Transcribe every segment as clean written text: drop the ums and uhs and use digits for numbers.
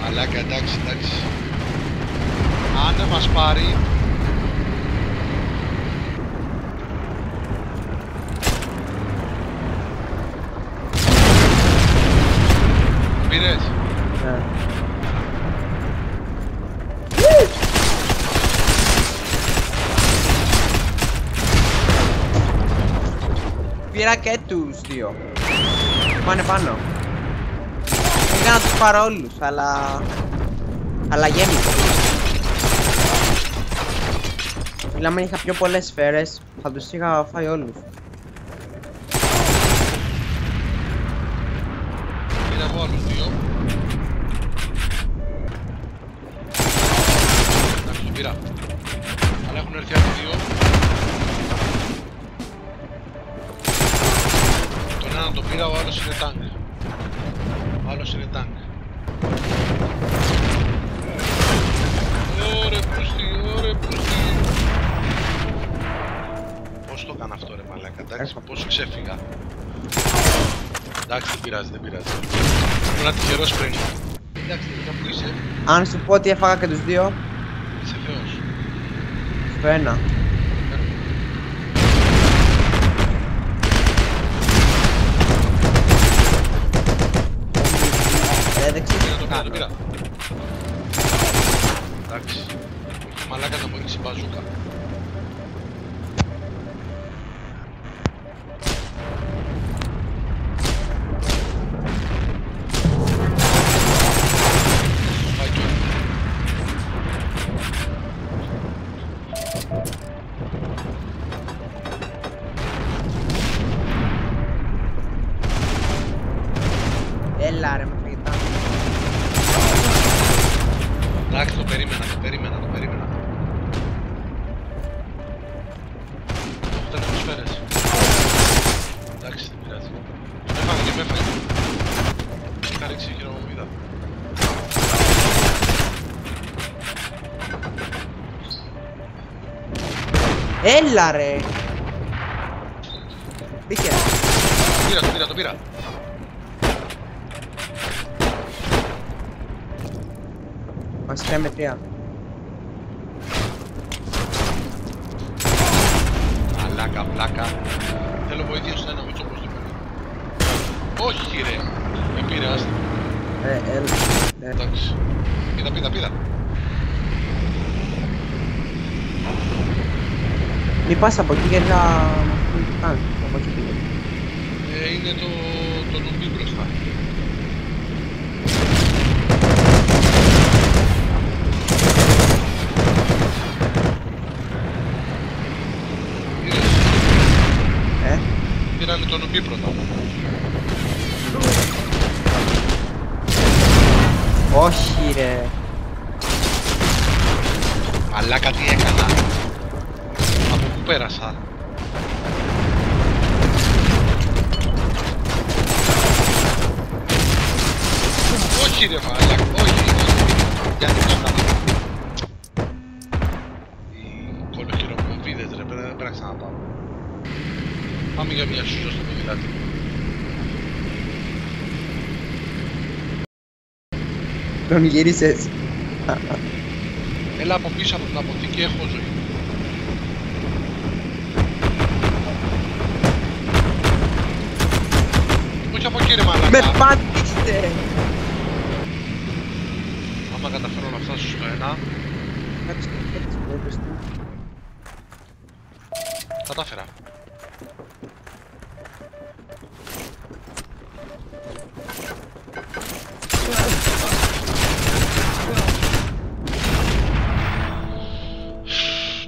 Μαλάκα, εντάξει, εντάξει. Αν δεν μας πάρει... Πήρες? Ναι. Πήρα και τους δύο. Πάνε πάνω. Πήγα να τους πάρω όλους, αλλά γέμισα. Μιλάμε, είχα πιο πολλές σφαίρες, θα τους είχα φάει όλους. Πήρα εγώ άλλους δύο. Εντάξει, το πήρα. Αλλά έχουν έρθει άλλοι δύο. Τον έναν τον πήρα, ο άλλος είναι τάγκ. Ο άλλος είναι τάγκ. Ωρε πούστη, ωρε πούστη. Πώς το έκανα αυτό ρε μαλάκα, εντάξει, πώς ξέφυγα. Εντάξει, δεν πειράζει, δεν πειράζει. Ήμουν τυχερός πριν. Εντάξει, που είσαι. Αν σου πω ότι έφαγα και τους δύο, Είσαι θεός. στο ένα. Το πήρα. Εντάξει. Μαλάκα θα μου ρίξει μπαζούκα. Πάει και Έλα ρε, με φαγητά. εντάξει, το περίμενα. Έχω τερματοσφαίρες. Εντάξει, δεν πειράζει. Με έφαγε. Είχα ρίξει χειρομομίδα. Έλα ρε. Μπήκε. Το πήρα. Μας κάνει με 3. Πλάκα. Θέλω βοήθεια στον ένα, μίτσο προς το παιδί. Όχι ρε. Με πήρε, άστα. Έλα. Εντάξει. Πήδα. Μη πας από εκεί γιατί θα μας πούν τι κάνεις. Από εκεί πήγε. Είναι το νουμπί μπροστά. Πήρανε το νουμπί πρώτα. Όχι ρε. Μαλάκα, τι έκανα. Από πού πέρασα. Όχι ρε μαλάκα, όχι. Γιατί το έκανα. Οι κολοχειρομοβίδες ρε, δεν πρέπει να ξαναπάω. Πάμε για μια σούζα στο ποδηλάτι. Τον γύρισες. Έλα από πίσω από την αποθήκη, έχω ζωή. Όχι από εκεί ρε μαλάκα. Με πάτησε. Άμα καταφέρω να φτάσω στο ένα. Κάτσε τις πρώτες του. Κατάφερα.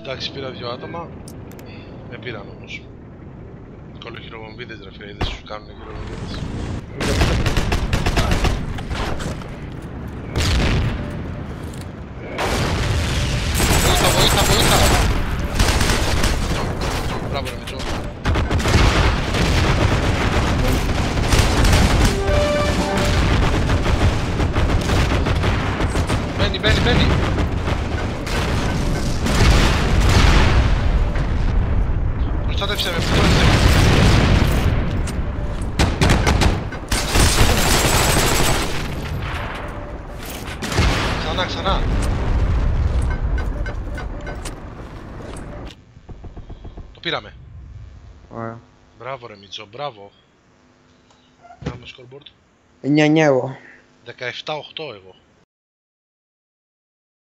Εντάξει, πήρα 2 άτομα. Με πήραν όμως. Κολοχειρομοβίδες ρε φίλε, δεν σου κάνουν χειρομοβίδες. Βοήθεια. Μπράβο ρε Μητσό. Μπαίνει. Προστάτεψε με. Ξανά. Το πήραμε. Ωραία. Μπράβο ρε Μίτσο, μπράβο. Κάνουμε scoreboard. 9-9 εγώ. 17-8 εγώ.